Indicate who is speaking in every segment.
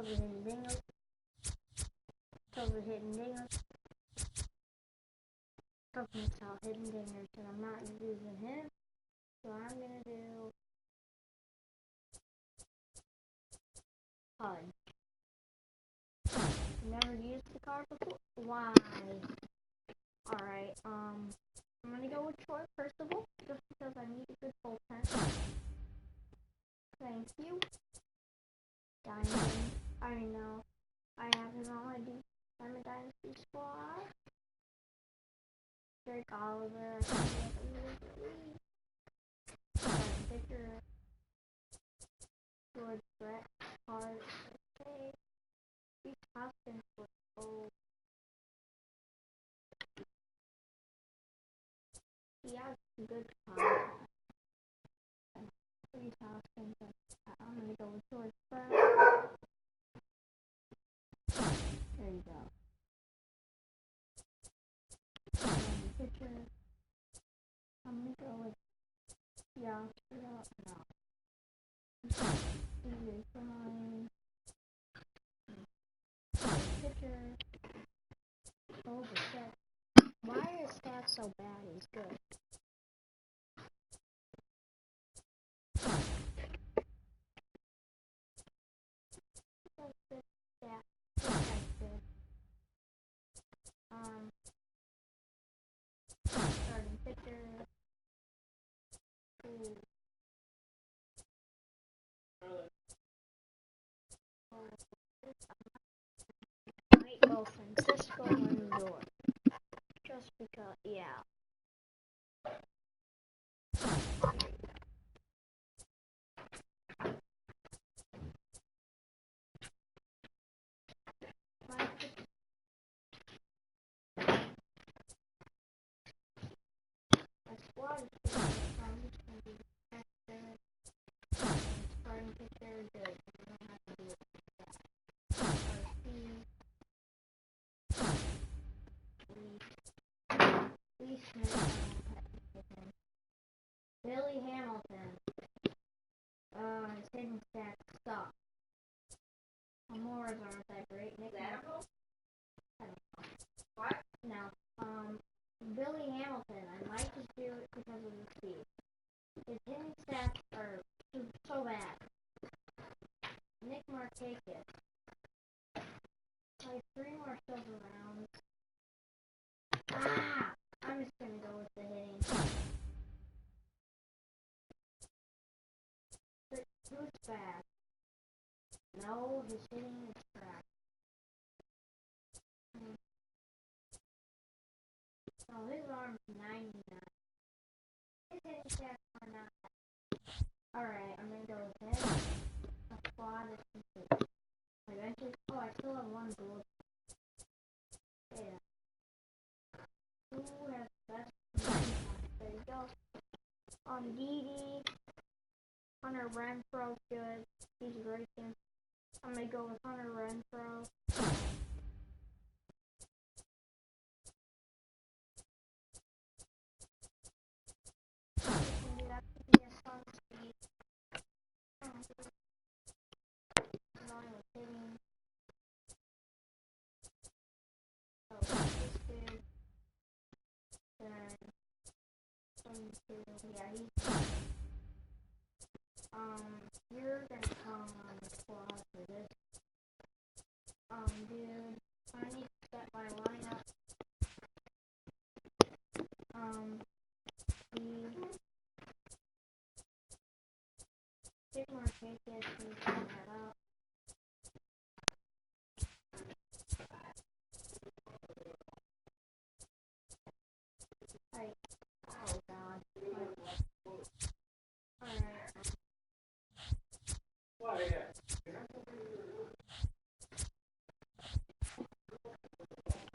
Speaker 1: Toes are hitting dingers. Toes are hitting dingers. Toes missed out hitting dingers, and I'm not using him. So I'm gonna do HUD. Never used the card before. Why? Alright, I'm gonna go with Troy first of all, just because I need a good bullpen. Thank you. Diamond. I know. I have him on my Diamond Dynasty squad. Drake Oliver. I think he has a really pitcher. George Brett. Hart. Okay. Steve Hoskins was old. He has some good cards. Steve Hoskins. I'm gonna go with George Brett. There you go. Pitcher. I'm gonna go with no. He's fine. Pitcher. Oh, the stats. Why are his stats so bad? He's good. Starting pitcher. Ooh. Might go Francisco Lindor. Just because, yeah. My squad is pretty good, so I'm just going to do extra. Starting pitcher, good. I don't have to do it like that. Billy Hamilton. His hitting stats suck. Amoras aren't that great. Nick Markle? What? No. Billy Hamilton. I might just do it because of the speed. His hitting stats are so bad. Nick Markakis. Like 3 more silver rounds. I'm just gonna go with the hitting. Who's bad? No, his hitting is crap. So his arm's 99. His hitting stats are not bad. Alright, I'm gonna go with him. The squad is complete. I still have one gold. Yeah. Who has the best? There you go. Didi. Hunter Renfroe, good. He's great. I'm gonna go with Hunter Renfroe. You're gonna come on the squad for this. Dude, I need to set my lineup. Take more tickets and set that up. Oh god.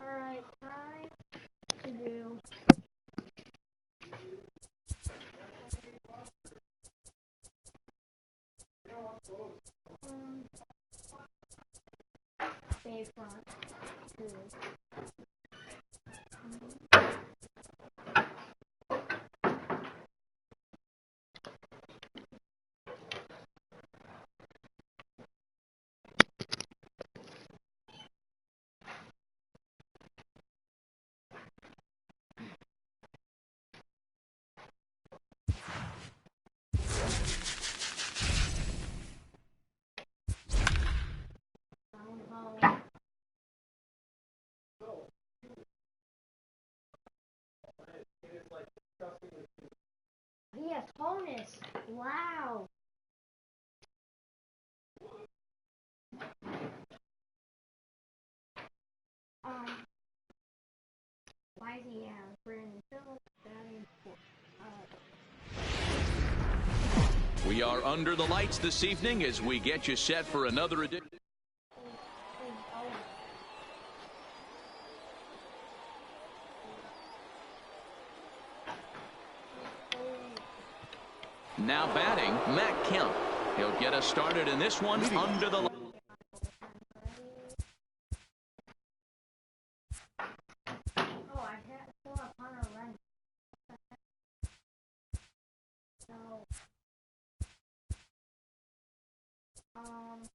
Speaker 1: Alright, time to do Bayfront 2. he has Brandon Phillips batting for.
Speaker 2: We are under the lights this evening as we get you set for another edition. Now batting, Matt Kemp. He'll get us started in this one under the lights.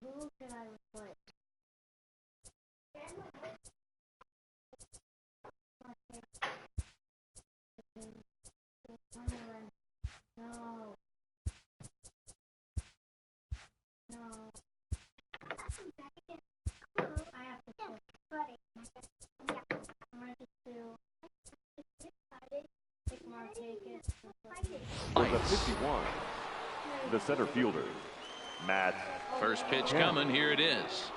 Speaker 1: Who should I replace? No. I have to pick. I'm going to pick Marquez.
Speaker 3: With a 51, the center fielder, Matt.
Speaker 2: First pitch coming. Here it is.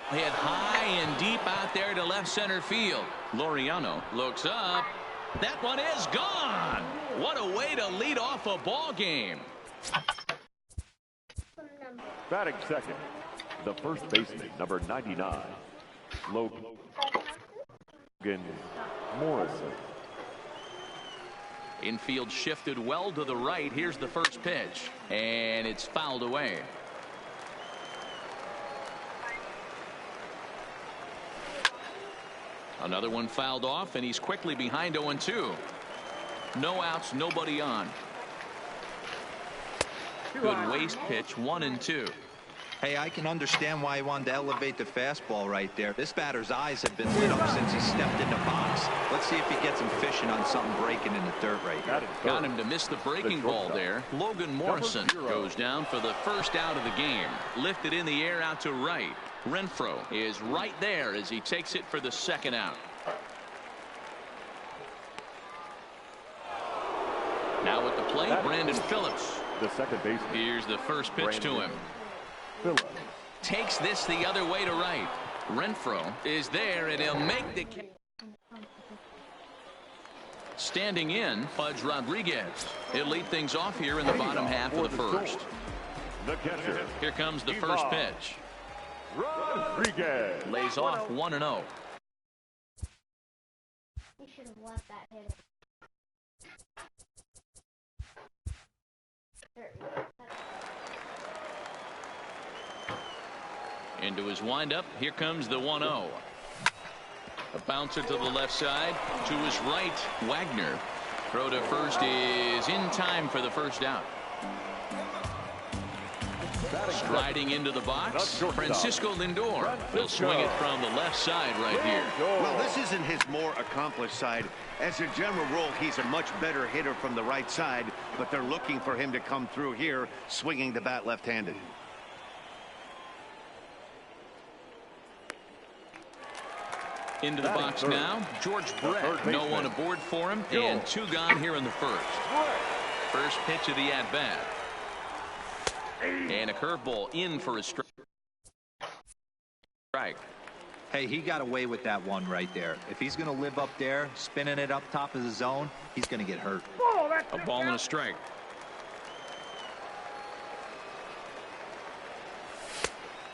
Speaker 2: Hit high and deep out there to left center field. Laureano looks up. That one is gone. What a way to lead off a ball game.
Speaker 3: Batting second, the first baseman, number 99, Logan Morrison.
Speaker 2: Infield shifted well to the right. Here's the first pitch, and it's fouled away. Another one fouled off, and he's quickly behind 0-2. No outs, nobody on. Good waste pitch, 1-2.
Speaker 4: Hey, I can understand why he wanted to elevate the fastball right there. This batter's eyes have been lit up since he stepped in the box. Let's see if he gets him fishing on something breaking in the dirt right here.
Speaker 2: Got him to miss the breaking ball there. Logan Morrison goes down for the first out of the game. Lifted in the air out to right. Renfroe is right there as he takes it for the second out. Now at the plate, Brandon Phillips.
Speaker 3: The second baseman.
Speaker 2: Here's the first pitch to him.
Speaker 3: Phillips
Speaker 2: takes this the other way to right. Renfroe is there, and he'll make the catch. Standing in, Pudge Rodriguez. He'll lead things off here in the bottom half of the first.
Speaker 3: The catcher.
Speaker 2: Here comes the first pitch.
Speaker 3: Rodriguez
Speaker 2: lays off 1-0.
Speaker 1: You should have left that hit.
Speaker 2: Into his windup. Here comes the 1-0. A bouncer to the left side. To his right, Wagner. Throw to first is in time for the first out. Striding into the box, Francisco Lindor. He'll swing it from the left side right here.
Speaker 5: Well, this isn't his more accomplished side. As a general rule, he's a much better hitter from the right side, but they're looking for him to come through here, swinging the bat left-handed.
Speaker 2: Into the box now, George Brett. No one aboard for him, and two gone here in the first. First pitch of the at-bat. And a curveball in for a strike.
Speaker 4: Hey, he got away with that one right there. If he's going to live up there, spinning it up top of the zone, he's going to get hurt.
Speaker 2: A ball and a strike.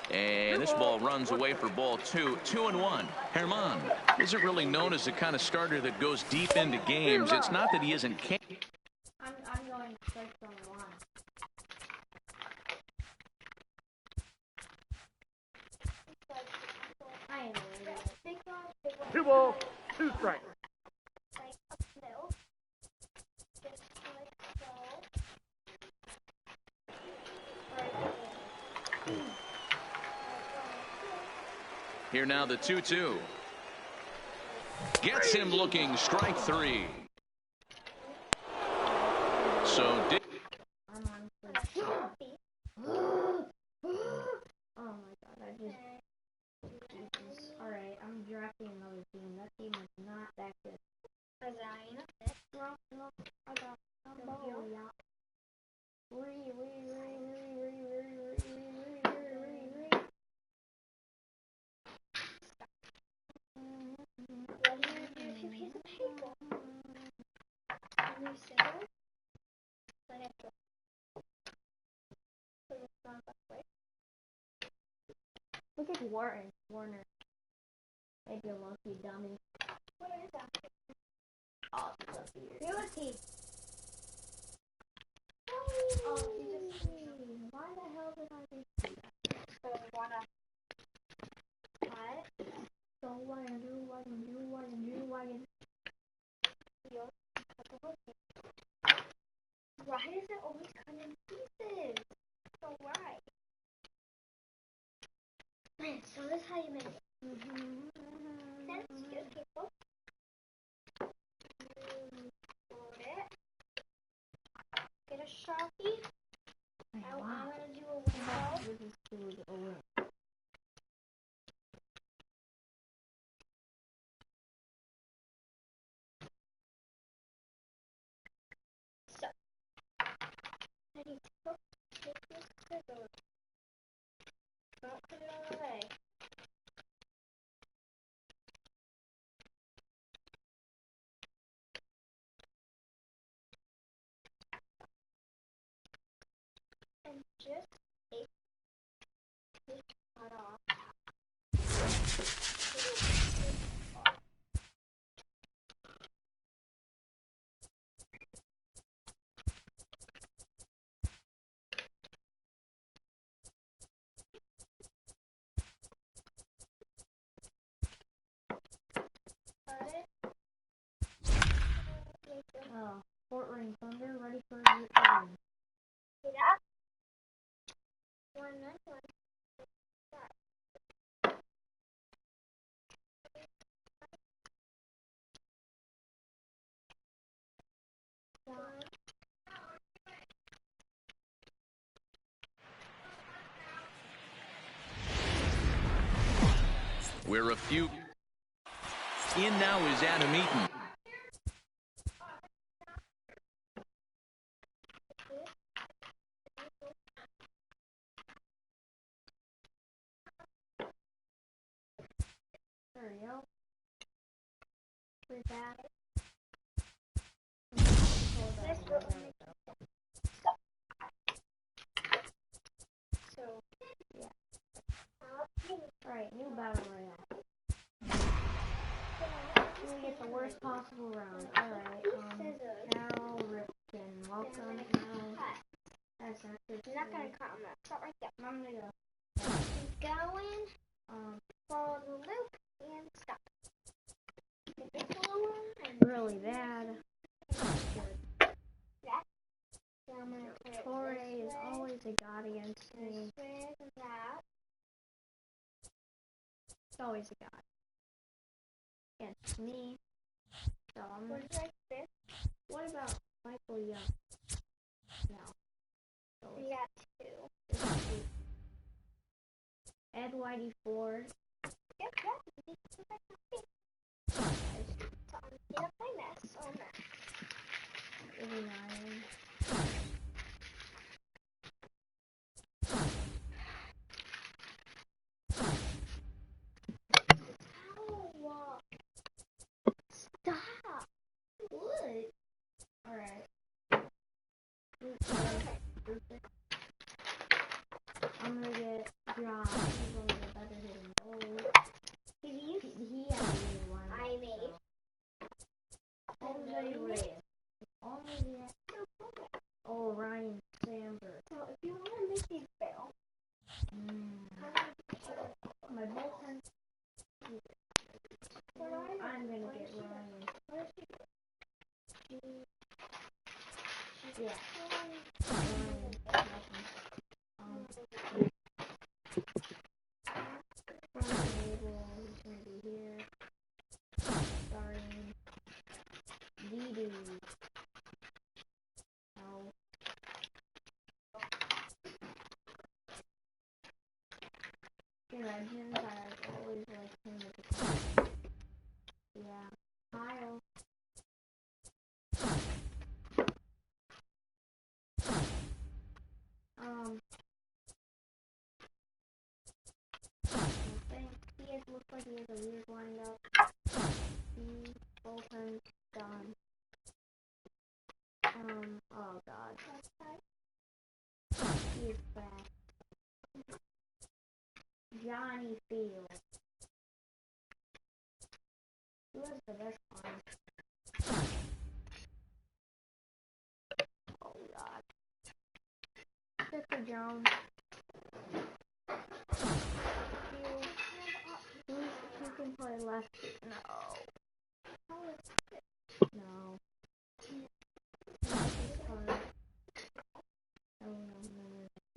Speaker 2: And this ball runs away for ball two. 2-1. Herman isn't really known as the kind of starter that goes deep into games. It's not that he isn't capable.
Speaker 1: I'm going straight from the line. I am
Speaker 3: 2 balls, 2 strikes.
Speaker 2: Here now the 2-2. Gets him looking, strike 3. So
Speaker 1: I'm oh my god, I just Jesus. Alright, I'm drafting another team. That team is not that good. I got pick Warren. Warner. Maybe a lucky dummy. What is that? Oh, it's up here. Who is he? Oh, he just... Why the hell did I do that? So, wanna... What? So, what can do? Why does it always come in pieces? So why? So this is how you make it. That's good, people. Fold it. Get a Sharpie. I'm gonna do a window. This is food. So, I need to take this scissors. Don't put it on the leg. And just take this part off. Fort Ring Thunder, ready for the win. Yeah. One.
Speaker 2: We're a few. In now is Adam Eaton.
Speaker 1: There we go. Pretty bad. So, yeah. Alright, new battle royale. We get the worst possible round. Alright, Carol Ripken. Welcome, Carol. That's actually... You're not gonna cut on that. Stop right there. I'm gonna go. Keep going. Follow the loop and stop. Really bad. Good. Yeah. Torre is always a god against me. It's always a god against me. So I'm gonna... What about Michael Young? No. So we got two. Ed Whitey Ford. Yep. Get up my mess. Oh, no. 89. Stop. What? Alright. I'm gonna get Josh. He's one of the better hitting goals. He has a good one. I made. Jose Reyes. Only the... Oh, Ryan Sandberg. So if you want to make these fail, my bullpen. I'm gonna get Ryan. Yeah. Front table is gonna be here. Starting Dee-Dee. No. Legends, I always like him with the car. Yeah. Kyle. Looks like he has a weird windup. Bullpen's done. Oh god. He is back. Johnny Field. Who has the best arm? Oh God. Mr. Jones. He can play left. No. No.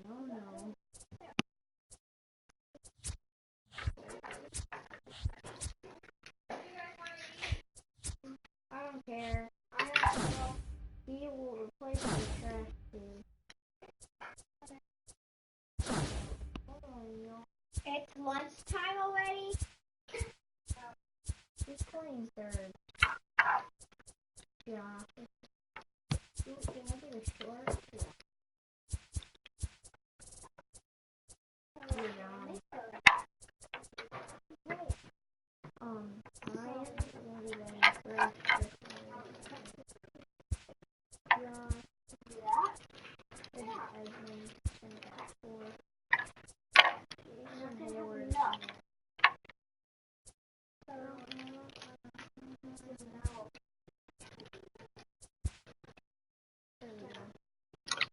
Speaker 1: No. I don't care. He will replace the trash can. It's lunchtime already? He's playing third. Yeah. Can I do a short? Yeah. Ryan,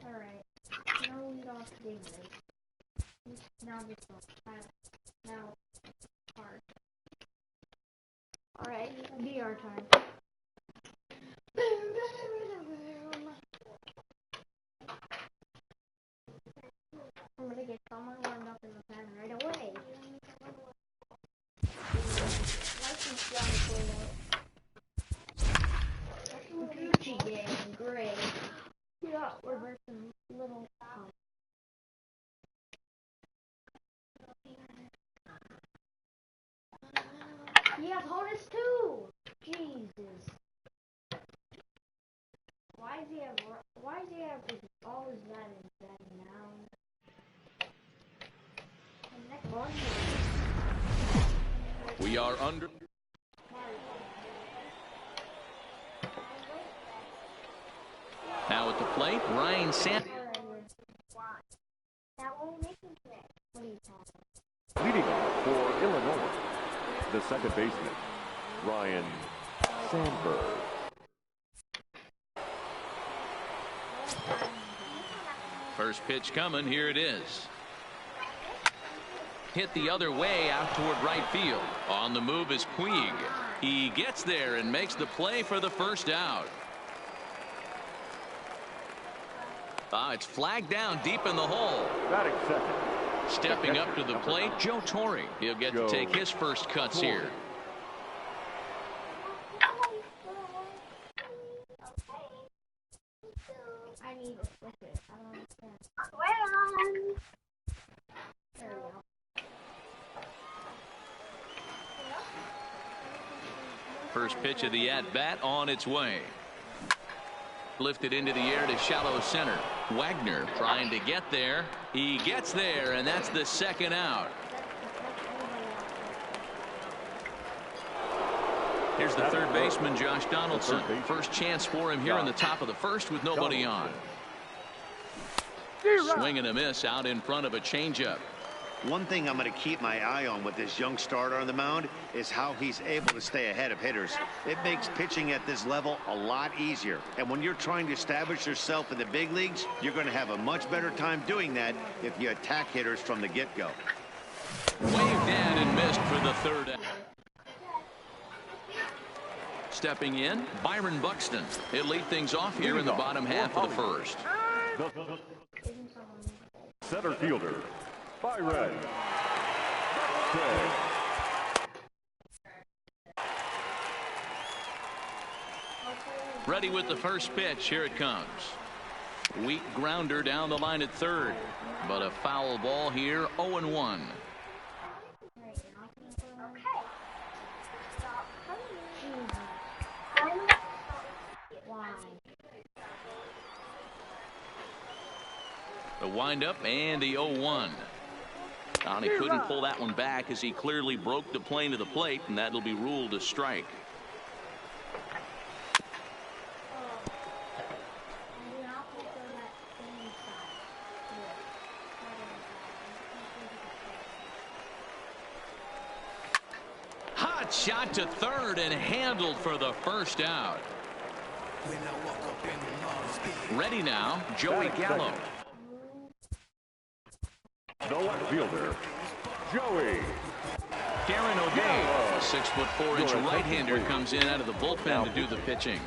Speaker 1: Alright. Now lead off David. Now this one. Now hard. Alright, VR time. I'm gonna get someone warmed up in the pan right away. Gucci gang, great. Yeah, we're versing little He has Honus too! Jesus. Why does he have always that in bed now? Next one.
Speaker 2: We are under. Now at the plate, Ryan Sand.
Speaker 1: That won't make him play. What are you talking about?
Speaker 3: Leading off for Illinois, the second baseman, Ryan Sandberg.
Speaker 2: First pitch coming. Here it is. Hit the other way out toward right field. On the move is Puig. He gets there and makes the play for the first out. It's flagged down deep in the hole.
Speaker 3: Batting second.
Speaker 2: Stepping up to the plate, Joe Torre. He'll get to take his first cuts here.
Speaker 1: I need to switch it. I don't understand. There we go.
Speaker 2: First pitch of the at-bat on its way. Lifted into the air to shallow center. Wagner trying to get there. He gets there, and that's the second out. Here's the third baseman, Josh Donaldson. First chance for him here in the top of the first with nobody on. Swing and a miss out in front of a changeup.
Speaker 5: One thing I'm going to keep my eye on with this young starter on the mound is how he's able to stay ahead of hitters. It makes pitching at this level a lot easier. And when you're trying to establish yourself in the big leagues, you're going to have a much better time doing that if you attack hitters from the get-go.
Speaker 2: Waved in and missed for the third out. Stepping in, Byron Buxton. He'll lead things off here in the bottom half of the first.
Speaker 3: Center fielder, Byron.
Speaker 2: Ready with the first pitch. Here it comes. Weak grounder down the line at third. But a foul ball here, 0-1. The windup and the 0-1. He couldn't pull that one back as he clearly broke the plane of the plate, and that'll be ruled a strike. Hot shot to third and handled for the first out. Ready now, Joey Gallo.
Speaker 3: The left fielder, Joey.
Speaker 2: Darren O'Day, a 6'4" right-hander, comes in out of the bullpen to do the pitching.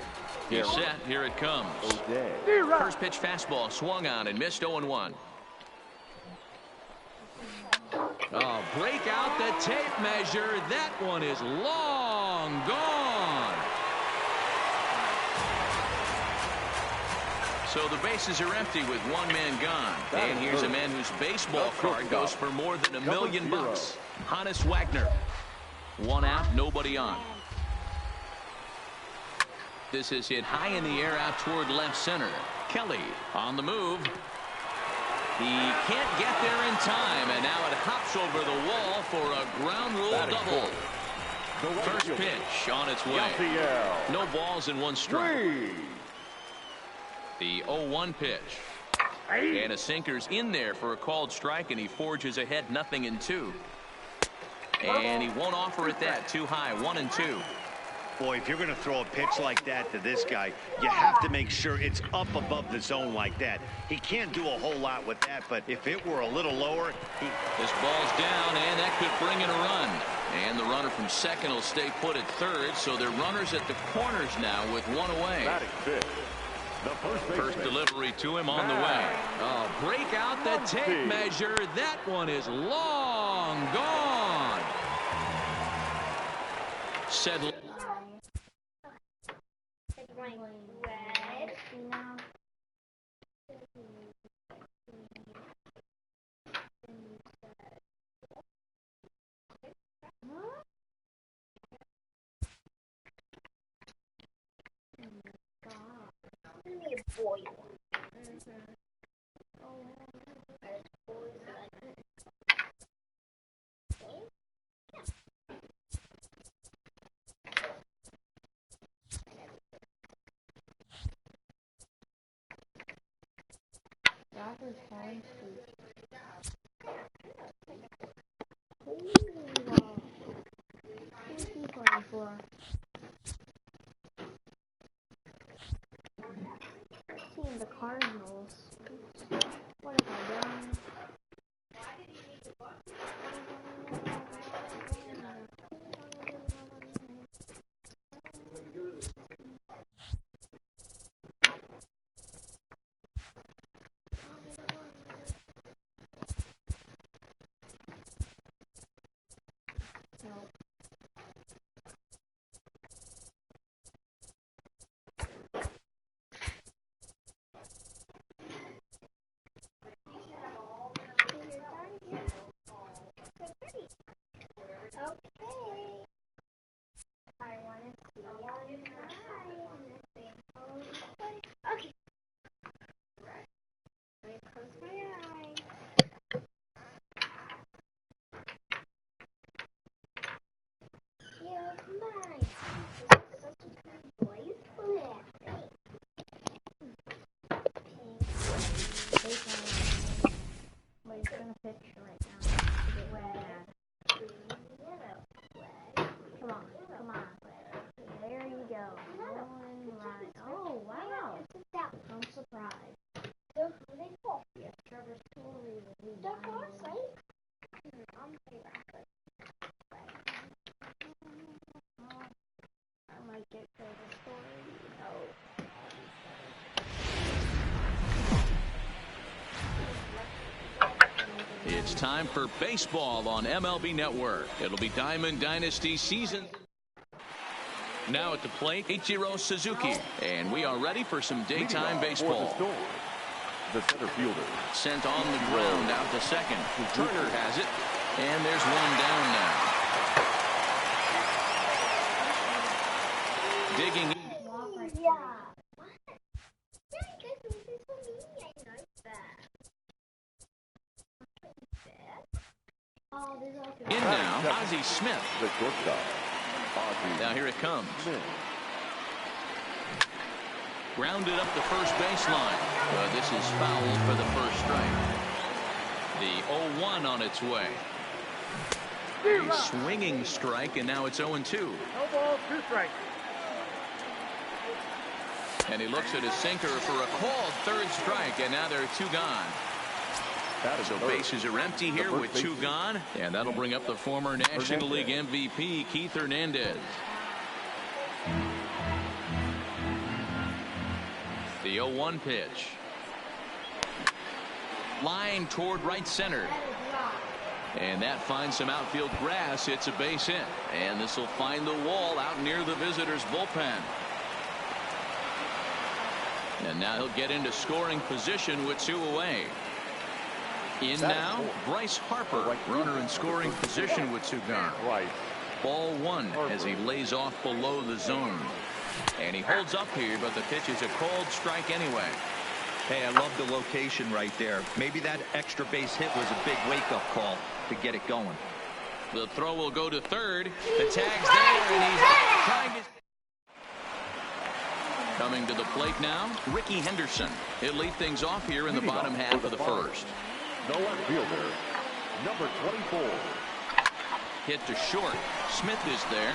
Speaker 2: He's set. Here it comes. First pitch fastball swung on and missed 0-1. Oh, break out the tape measure. That one is long gone. So the bases are empty with one man gone. And here's a man whose baseball card goes for more than $1 million. Hannes Wagner. One out, nobody on. This is hit high in the air out toward left center. Kelly on the move. He can't get there in time, and now it hops over the wall for a ground rule double. First pitch on its way. No balls and one strike. The 0-1 pitch. And a sinker's in there for a called strike, and he forges ahead 0-2. And he won't offer it that. Too high, 1-2.
Speaker 5: Boy, if you're going to throw a pitch like that to this guy, you have to make sure it's up above the zone like that. He can't do a whole lot with that, but if it were a little lower,
Speaker 2: This ball's down, and that could bring in a run. And the runner from second will stay put at third, so they're runners at the corners now with one away. First delivery to him on the way. Oh, break out the tape measure. That one is long gone. Settle.
Speaker 1: The Cardinals. What have I done?
Speaker 2: It's time for baseball on MLB Network. It'll be Diamond Dynasty season. Now at the plate, Ichiro Suzuki. And we are ready for some daytime baseball.
Speaker 3: The center fielder.
Speaker 2: Sent on the ground out to second. Turner has it. And there's one down now. Digging. In now, Ozzie Smith.
Speaker 3: The shortstop.
Speaker 2: Now here it comes. Grounded up the first baseline. But this is foul for the first strike. The 0-1 on its way. A swinging strike, and now it's 0-2.
Speaker 6: No balls, 2 strikes.
Speaker 2: And he looks at his sinker for a called third strike, and now there are 2 gone. So bases are empty here with 2 gone, and that'll bring up the former National League MVP, Keith Hernandez. The 0-1 pitch. Line toward right center. And that finds some outfield grass. It's a base hit. And this will find the wall out near the visitors' bullpen. And now he'll get into scoring position with 2 away. In now, Bryce Harper, runner in scoring position with 2 gone. Ball 1 as he lays off below the zone. And he holds up here, but the pitch is a called strike anyway.
Speaker 4: Hey, I love the location right there. Maybe that extra base hit was a big wake-up call to get it going.
Speaker 2: The throw will go to third. The tag's there, and he's trying to... Coming to the plate now, Ricky Henderson. He'll lead things off here in the bottom half of the first.
Speaker 3: No fielder, number 24.
Speaker 2: Hit to short. Smith is there.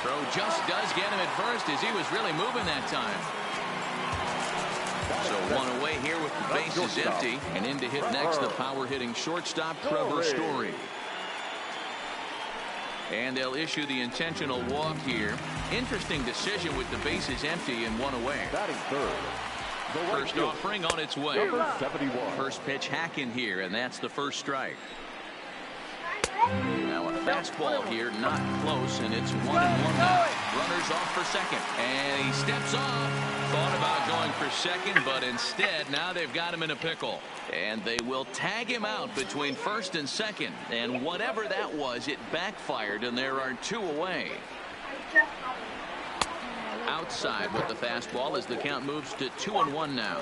Speaker 2: Throw just does get him at first as he was really moving that time. So 1 away here with the bases empty. And in to hit next, the power-hitting shortstop, Trevor Story. And they'll issue the intentional walk here. Interesting decision with the bases empty and 1 away.
Speaker 3: Batting third.
Speaker 2: First offering on its way.
Speaker 3: Number 71.
Speaker 2: First pitch hack in here, and that's the first strike. Now a fastball here, not close, and it's 1-1 now. Runners off for second, and he steps off. Thought about going for second, but instead now they've got him in a pickle. And they will tag him out between first and second. And whatever that was, it backfired, and there are 2 away. Outside with the fastball as the count moves to 2-1 now.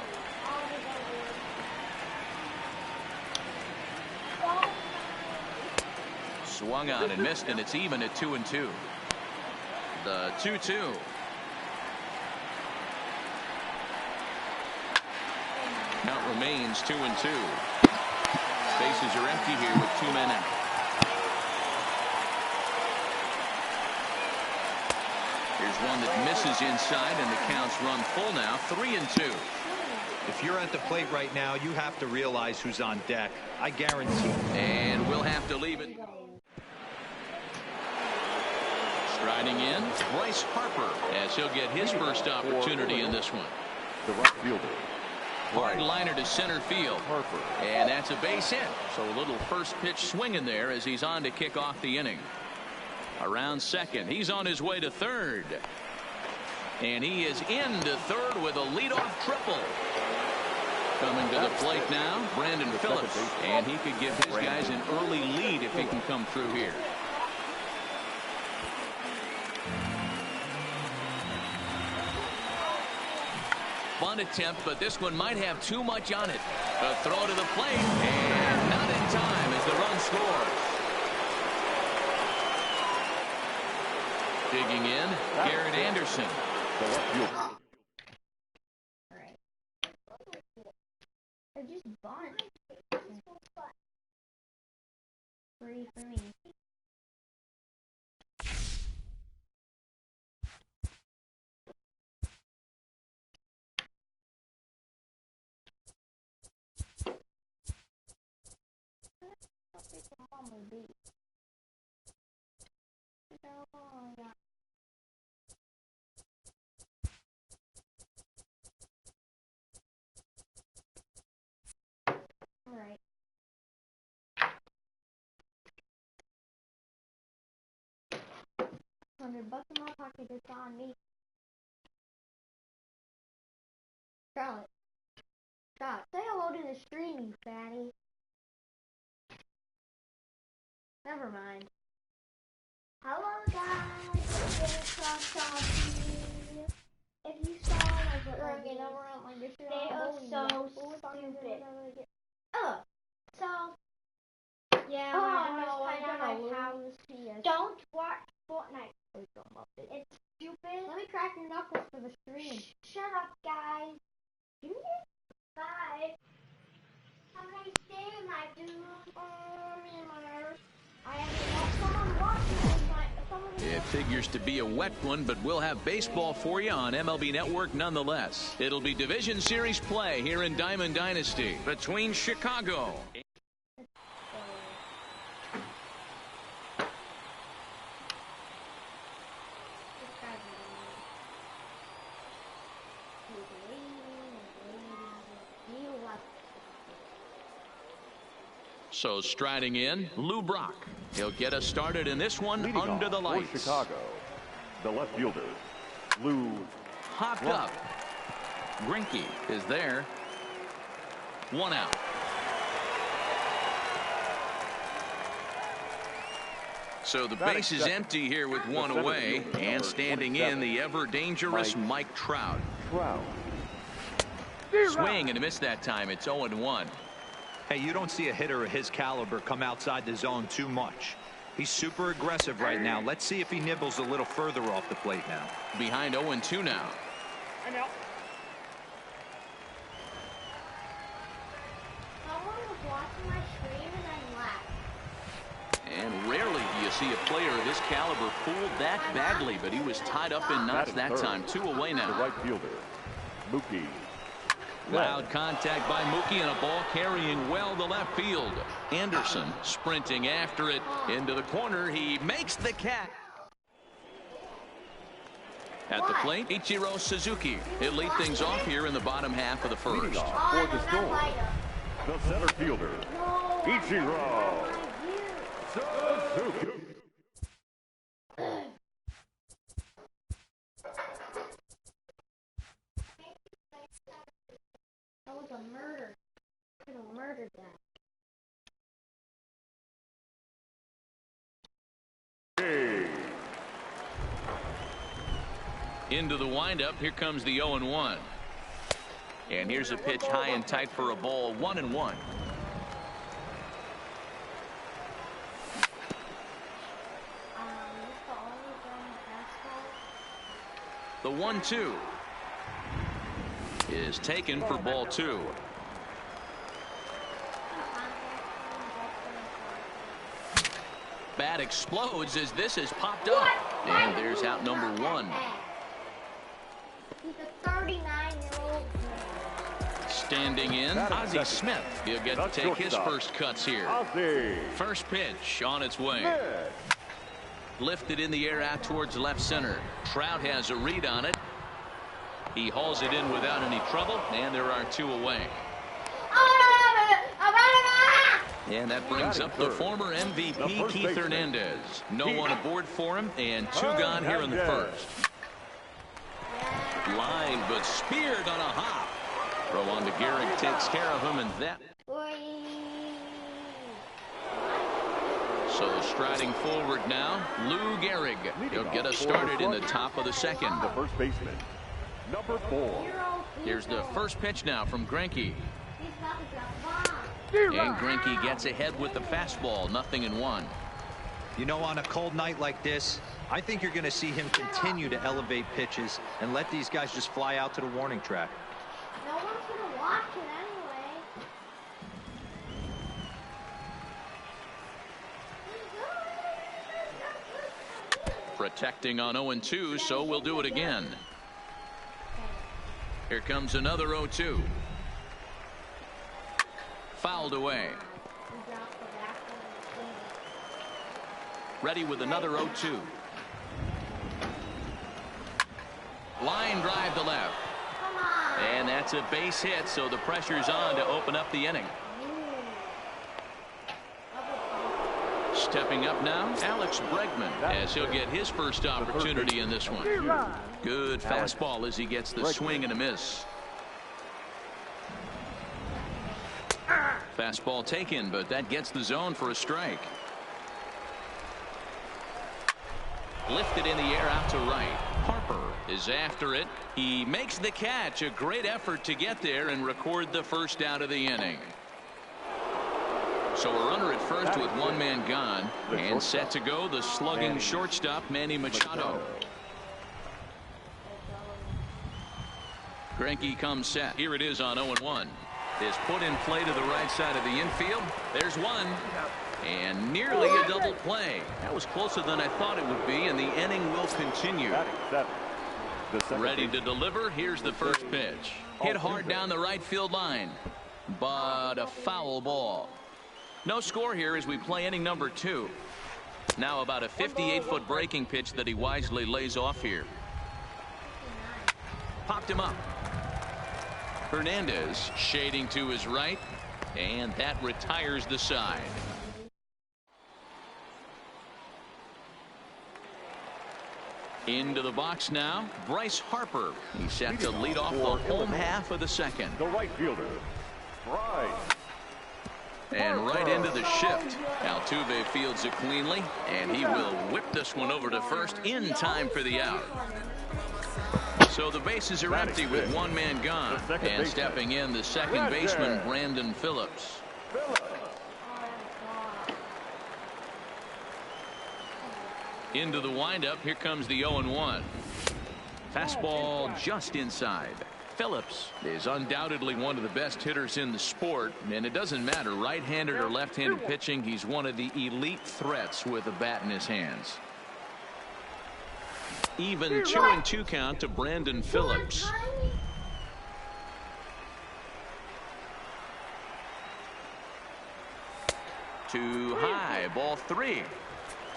Speaker 2: Swung on and missed, and it's even at 2-2. The 2-2. Count remains 2-2. Bases are empty here with 2 men out. Here's one that misses inside, and the count's run full now, 3-2.
Speaker 4: If you're at the plate right now, you have to realize who's on deck. I guarantee.
Speaker 2: And we'll have to leave it. Striding in, Bryce Harper, as he'll get his first opportunity in this one.
Speaker 3: The right fielder.
Speaker 2: Hard liner to center field.
Speaker 3: Harper.
Speaker 2: And that's a base hit. So a little first pitch swing in there as he's on to kick off the inning. Around second, he's on his way to third. And he is into third with a leadoff triple. Coming to the plate now, Brandon Phillips. And he could give his guys an early lead if he can come through here. Bunt attempt, but this one might have too much on it. A throw to the plate, and not in time as the run scores. Digging in, Garrett Anderson.
Speaker 1: Alright. Or just bunt. Free for me. Alright. $100 in my pocket, it's on me. Charlotte. Stop. Say hello to the stream, you fatty. Never mind. Hello guys, it's if you saw like what I get around like this, they are so stupid. So yeah, I don't know. Don't watch Fortnite. It's stupid. Let me crack your knuckles for the stream. Shut up, guys. Bye. Have a nice day, my dude. Me and my
Speaker 2: It figures to be a wet one, but we'll have baseball for you on MLB Network nonetheless. It'll be Division Series play here in Diamond Dynasty between Chicago. So striding in, Lou Brock. He'll get us started in this one.
Speaker 3: Leading
Speaker 2: under the
Speaker 3: for
Speaker 2: lights.
Speaker 3: Chicago, the left fielder, Lou
Speaker 2: Hopped
Speaker 3: Brock.
Speaker 2: up. Greinke is there. 1 out. So the base is empty here with one away, and standing in the ever dangerous Mike Trout. Swing and a miss that time. It's 0-1.
Speaker 4: Hey, you don't see a hitter of his caliber come outside the zone too much. He's super aggressive right now. Let's see if he nibbles a little further off the plate now.
Speaker 2: Behind 0-2 now.
Speaker 6: I'm out.
Speaker 1: Someone was watching my stream and I laughed.
Speaker 2: And rarely do you see a player of his caliber fooled that badly, but he was tied up in knots that time. 2 away
Speaker 3: The
Speaker 2: now.
Speaker 3: right fielder, Mookie.
Speaker 2: Loud contact by Mookie and a ball carrying well to left field. Anderson sprinting after it into the corner. He makes the catch. At the plate, Ichiro Suzuki. He'll lead things off here in the bottom half of the
Speaker 3: Leading
Speaker 2: first.
Speaker 3: off for the Storm, the center fielder, Ichiro Suzuki.
Speaker 1: That was a murder. I could have murdered that.
Speaker 2: Into the windup. Here comes the 0-1. And here's a pitch high and tight for a ball. 1-1.
Speaker 1: This the only throwing fastball.
Speaker 2: The 1-2 is taken for ball 2. Bat explodes as this is popped up. And there's out number 1.
Speaker 1: He's a 39-year-old man.
Speaker 2: Standing in, Ozzie Smith. He'll get to take his first cuts here.
Speaker 3: Ozzie
Speaker 2: First pitch on its way.
Speaker 3: Smith.
Speaker 2: Lifted in the air out towards left center. Trout has a read on it. He hauls it in without any trouble, and there are 2 away. And that brings up the former MVP Keith Hernandez. No one aboard for him, and 2 gone here in the first. Line, but speared on a hop. Throw on to Gehrig, takes care of him, and that. So striding forward now, Lou Gehrig. He'll get us started in the top of the second.
Speaker 3: The first baseman, number 4.
Speaker 2: Here's the first pitch now from Greinke.
Speaker 1: He's about to drop a bomb.
Speaker 2: And Greinke gets ahead with the fastball. 0-1.
Speaker 4: You know, on a cold night like this, I think you're going to see him continue to elevate pitches and let these guys just fly out to the warning track.
Speaker 1: No one's gonna watch it anyway.
Speaker 2: Protecting on 0-2, so we'll do it again. Here comes another 0-2. Fouled away. Ready with another 0-2. Line drive to left. And that's a base hit, so the pressure's on to open up the inning. Stepping up now, Alex Bregman, as he'll get his first opportunity in this one. Good fastball as he gets the swing and a miss. Fastball taken, but that gets the zone for a strike. Lifted in the air out to right. Harper is after it. He makes the catch. A great effort to get there and record the first out of the inning. So a runner at first with 1 man gone, and set to go the slugging shortstop Manny Machado. Greinke comes set. Here it is on 0-1. is put in play to the right side of the infield. There's one. And nearly a double play. That was closer than I thought it would be, and the inning will continue. Ready to deliver. Here's the first pitch. Hit hard down the right field line, but a foul ball. No score here as we play inning number 2. Now about a 58-foot breaking pitch that he wisely lays off here. Popped him up. Hernandez shading to his right, and that retires the side. Into the box now, Bryce Harper. He's set to lead off the home half of the second.
Speaker 3: The right fielder, Bryce.
Speaker 2: And right into the shift. Altuve fields it cleanly, and he will whip this one over to first in time for the out. So the bases are empty with one man gone. And stepping in, the second baseman, Brandon Phillips. Into the windup. Here comes the 0-1. Fastball just inside. Phillips is undoubtedly one of the best hitters in the sport, and it doesn't matter right-handed or left-handed pitching. He's one of the elite threats with a bat in his hands. Even 2-2 count to Brandon Phillips. Too high, ball 3.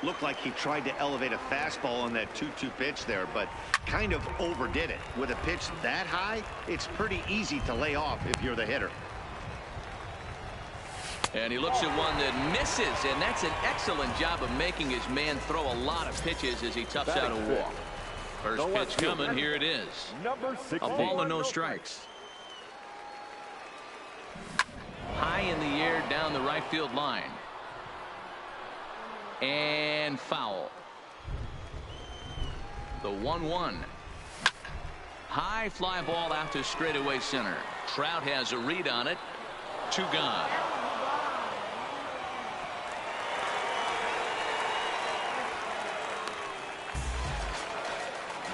Speaker 5: Looked like he tried to elevate a fastball on that 2-2 pitch there, but kind of overdid it. With a pitch that high, it's pretty easy to lay off if you're the hitter.
Speaker 2: And he looks at one that misses, and that's an excellent job of making his man throw a lot of pitches as he toughs out a walk. First pitch coming, here it is. A ball and no strikes. High in the air down the right field line. And foul. The 1-1. High fly ball out to straightaway center. Trout has a read on it. 2 gone.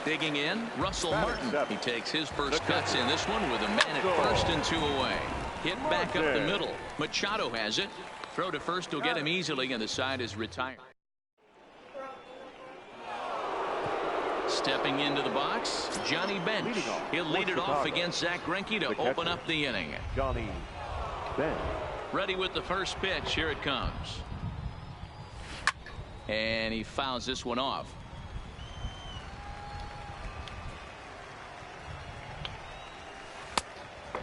Speaker 2: Digging in, Russell Martin. He takes his first cuts in this one with a man at first and 2 away. Hit back up the middle. Machado has it. Throw to first will get him easily, and the side is retired. Stepping into the box, Johnny Bench. He'll lead it off against Zach Greinke to open up the inning.
Speaker 3: Johnny Bench.
Speaker 2: Ready with the first pitch. Here it comes. And he fouls this one off.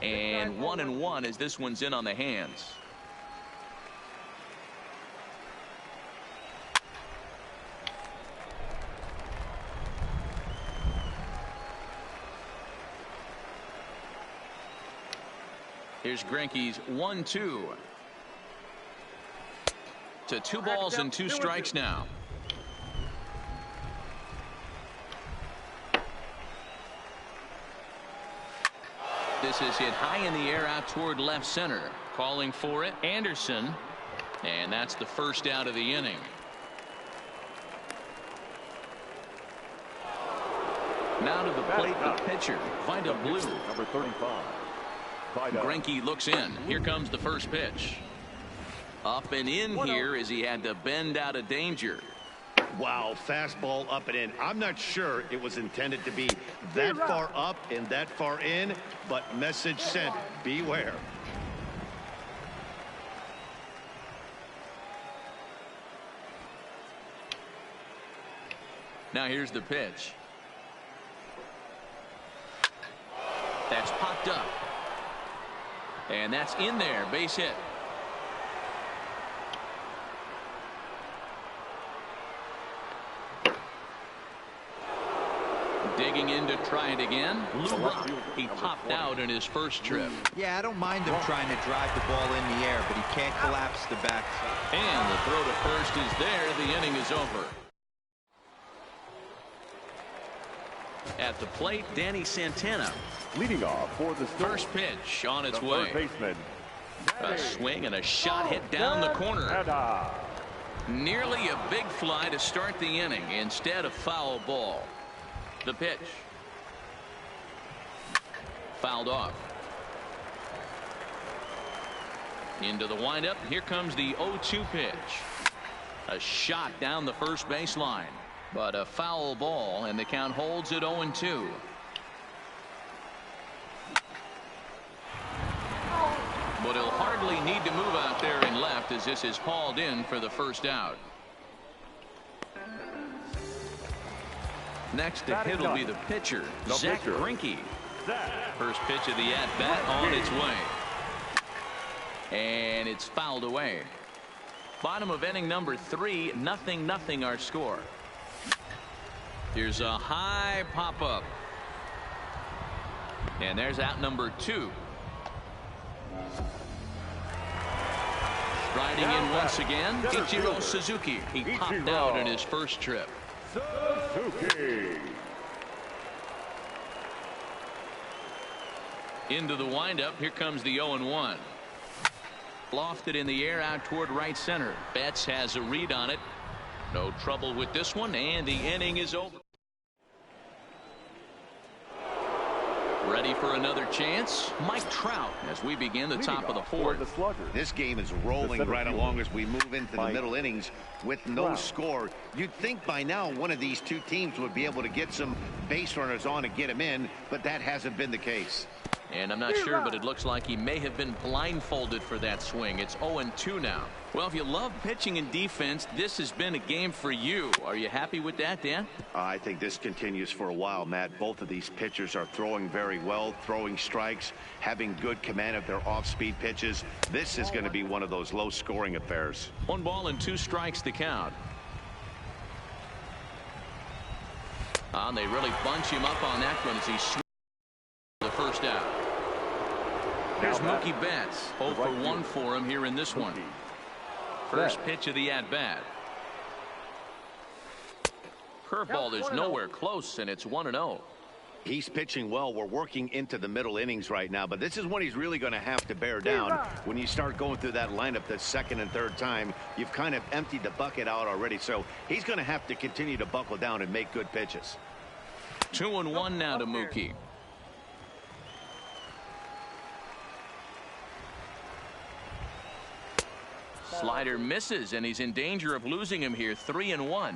Speaker 2: And 1-1 as this one's in on the hands. Here's Greinke's 1-2. To 2 balls and 2 strikes now. This is hit high in the air out toward left center. Calling for it, Anderson. And that's the first out of the inning. Now to the plate, the pitcher, Vida Blue.
Speaker 3: Number 35.
Speaker 2: Greinke looks in. Here comes the first pitch. Up and in here as he had to bend out of danger.
Speaker 5: Wow, fastball up and in. I'm not sure it was intended to be that far up and that far in, but message sent, beware.
Speaker 2: Now here's the pitch. That's popped up. And that's in there, base hit. Digging in to try it again. Lou Brock, he popped out in his first trip.
Speaker 4: Yeah, I don't mind him trying to drive the ball in the air, but he can't collapse the backside.
Speaker 2: And the throw to first is there. The inning is over. At the plate, Danny Santana.
Speaker 3: Leading off for the
Speaker 2: First pitch on its
Speaker 3: the
Speaker 2: way.
Speaker 3: third baseman.
Speaker 2: A swing and a shot hit down the corner. Nearly a big fly to start the inning. Instead, a foul ball. The pitch. Fouled off. Into the windup. Here comes the 0-2 pitch. A shot down the first baseline, but a foul ball, and the count holds at 0-2. But he'll hardly need to move out there in left as this is hauled in for the first out. Next to hit will be the pitcher, Zach Greinke. First pitch of the at-bat on its way. And it's fouled away. Bottom of inning number 3, 0-0 our score. Here's a high pop-up. And there's out number 2. Striding in once again, Ichiro Suzuki. He popped out in his first trip.
Speaker 3: Suzuki.
Speaker 2: Into the windup. Here comes the 0-1. Lofted in the air out toward right center. Betts has a read on it. No trouble with this one, and the inning is over. Ready for another chance? Mike Trout as we begin the top of the 4th.
Speaker 5: This game is rolling right along as we move into the middle innings with no score. You'd think by now one of these two teams would be able to get some base runners on and get them in, but that hasn't been the case.
Speaker 2: And I'm not sure, but it looks like he may have been blindfolded for that swing. It's 0-2 now. Well, if you love pitching and defense, this has been a game for you. Are you happy with that, Dan?
Speaker 5: I think this continues for a while, Matt. Both of these pitchers are throwing very well, throwing strikes, having good command of their off-speed pitches. This is going to be one of those low-scoring affairs.
Speaker 2: 1 ball and 2 strikes to count. And they really bunch him up on that one as he swings the first out. Here's Mookie Betts. 0 for 1 for him here in this one. First pitch of the at-bat. Curveball is nowhere close, and it's 1-0.
Speaker 5: He's pitching well. We're working into the middle innings right now, but this is when he's really going to have to bear down. When you start going through that lineup the second and third time, you've kind of emptied the bucket out already, so he's going to have to continue to buckle down and make good pitches.
Speaker 2: 2-1 now to Mookie. Slider misses, and he's in danger of losing him here. 3-1.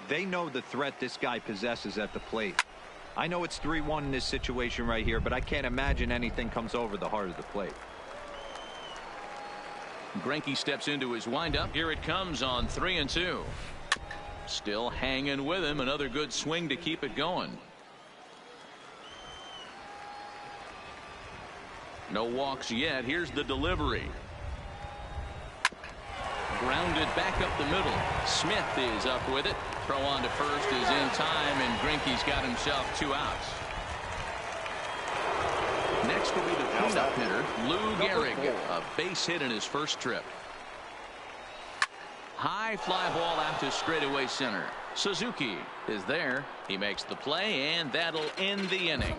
Speaker 4: They know the threat this guy possesses at the plate. I know it's 3-1 in this situation right here, but I can't imagine anything comes over the heart of the plate.
Speaker 2: Greinke steps into his windup. Here it comes on 3-2. Still hanging with him. Another good swing to keep it going. No walks yet. Here's the delivery. Grounded back up the middle. Smith is up with it. Throw on to first is in time, and Greinke's got himself 2 outs. Next will be the cleanup hitter, Lou Gehrig. A base hit in his first trip. High fly ball out to straightaway center. Suzuki is there. He makes the play, and that'll end the inning.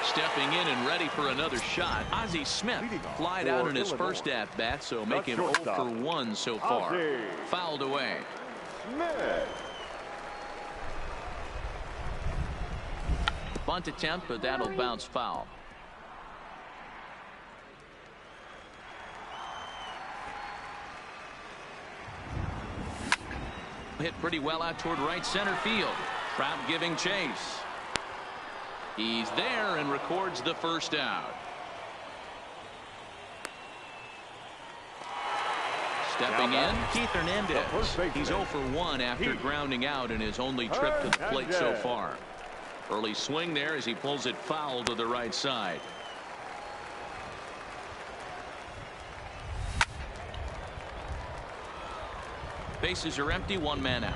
Speaker 2: Stepping in and ready for another shot, Ozzie Smith flied out in his first at-bat, so make him 0 for 1 so far. Fouled away. Bunt attempt, but that'll bounce foul. Hit pretty well out toward right center field. Trout giving chase. He's there and records the first out. Stepping in, Keith Hernandez. He's 0 for 1 after grounding out in his only trip to the plate so far. Early swing there as he pulls it foul to the right side. Bases are empty, 1 man out.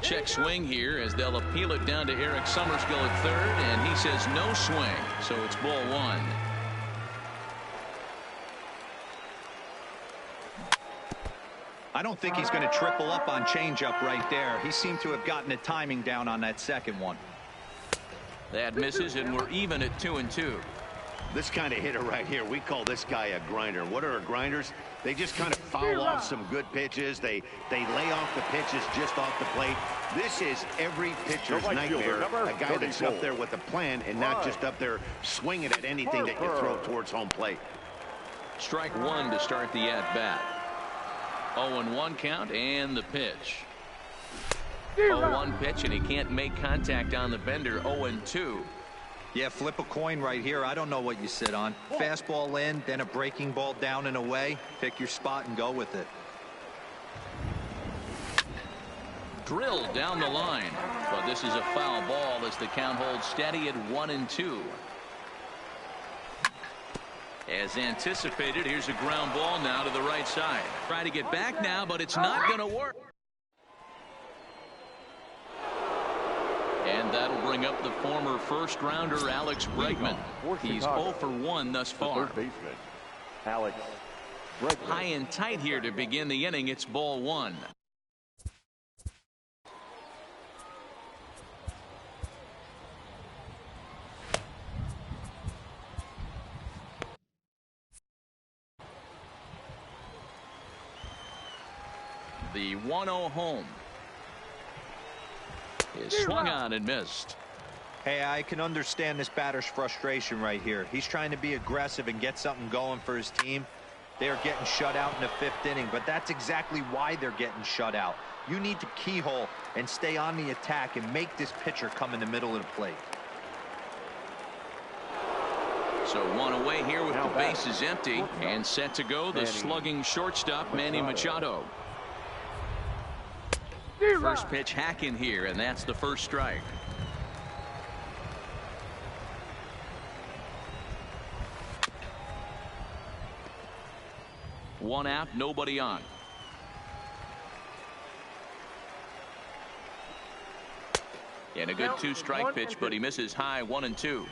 Speaker 2: Check swing here as they'll appeal it down to Eric Summerskill at third, and he says no swing, so it's ball 1.
Speaker 4: I don't think he's going to triple up on changeup right there. He seemed to have gotten the timing down on that second one.
Speaker 2: That misses, and we're even at 2-2.
Speaker 5: This kind of hitter right here, we call this guy a grinder. What are grinders? They just kind of foul off some good pitches. They lay off the pitches just off the plate. This is every pitcher's nightmare. A guy that's up there with a plan and not just up there swinging at anything that you throw towards home plate.
Speaker 2: Strike one to start the at-bat. 0-1 count and the pitch. 0-1 pitch, and he can't make contact on the bender. 0-2.
Speaker 4: Yeah, flip a coin right here. I don't know what you sit on. Fastball in, then a breaking ball down and away. Pick your spot and go with it.
Speaker 2: Drilled down the line, but this is a foul ball as the count holds steady at 1-2. As anticipated, here's a ground ball now to the right side. Try to get back now, but it's not going to work. And that'll bring up the former first-rounder Alex Bregman. He's 0 for 1 thus far.
Speaker 3: Third baseman, Alex Bregman.
Speaker 2: High and tight here to begin the inning. It's ball one. The 1-0 home is swung on and missed.
Speaker 4: Hey, I can understand this batter's frustration right here. He's trying to be aggressive and get something going for his team. They're getting shut out in the 5th inning, but that's exactly why they're getting shut out. You need to keyhole and stay on the attack and make this pitcher come in the middle of the plate.
Speaker 2: So one away here with the bases empty and set to go the slugging shortstop Manny Machado. First pitch hack in here, and that's the first strike. One out, nobody on. And a good 2-strike pitch, but he misses high. 1-2.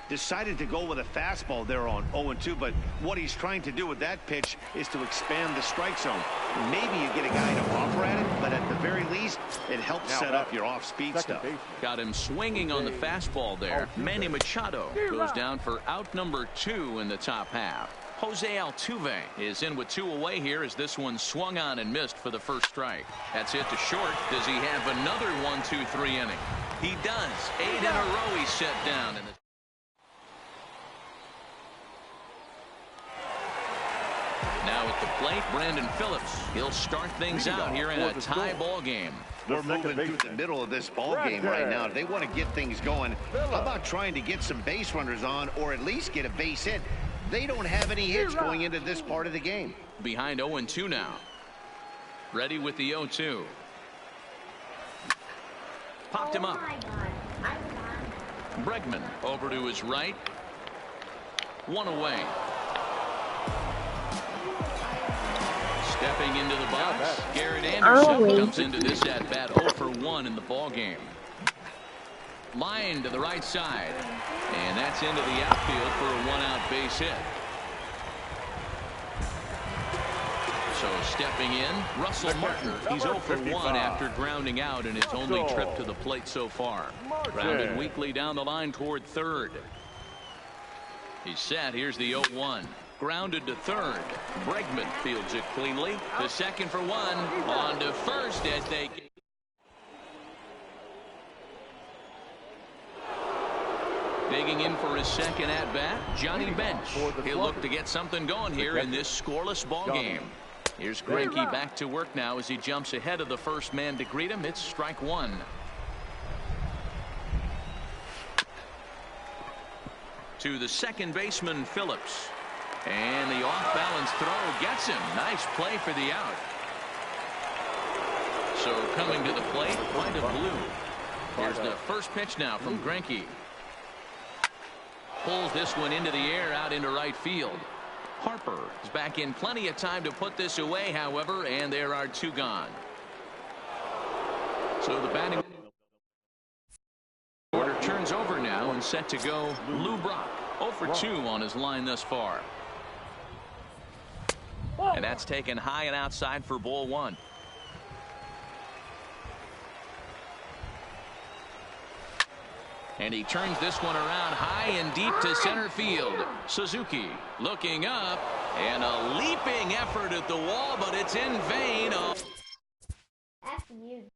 Speaker 5: Decided to go with a fastball there on 0-2, but what he's trying to do with that pitch is to expand the strike zone. Maybe you get a guy to offer at it, but at the very least, it helps set up your off-speed stuff.
Speaker 2: Got him swinging on the fastball there. Manny Machado goes down for out number 2 in the top half. Jose Altuve is in with 2 away here as this one swung on and missed for the first strike. That's hit to short. Does he have another 1-2-3 inning? He does. 8 in a row he's set down. Now at the plate, Brandon Phillips. He'll start things out here in a tie ball game.
Speaker 5: We're moving through the middle of this ball game right now. They want to get things going. How about trying to get some base runners on, or at least get a base hit? They don't have any hits going into this part of the game.
Speaker 2: Behind 0-2 now. Ready with the 0-2. Popped him up. Bregman over to his right. One away. Stepping into the box, Garrett Anderson comes into this at bat 0 for 1 in the ball game. Line to the right side, and that's into the outfield for a 1-out base hit. So stepping in, Russell Martin. He's 0 for 1 after grounding out in his only trip to the plate so far. Grounded weakly down the line toward third. He's set. Here's the 0-1. Grounded to third. Bregman fields it cleanly. To second for 1. On to first as they... Digging in for his second at-bat, Johnny Bench. He'll look to get something going here in this scoreless ball game. Here's Greinke back to work now as he jumps ahead of the first man to greet him. It's strike 1. To the second baseman, Phillips. And the off-balance throw gets him. Nice play for the out. So coming to the plate, quite a blue. Here's the first pitch now from Greinke. Pulls this one into the air out into right field. Harper is back in plenty of time to put this away, however, and there are 2 gone. So the batting order turns over now and set to go Lou Brock. 0 for 2 on his line thus far. And that's taken high and outside for ball 1. And he turns this one around high and deep to center field. Suzuki looking up, and a leaping effort at the wall, but it's in vain.
Speaker 1: F you.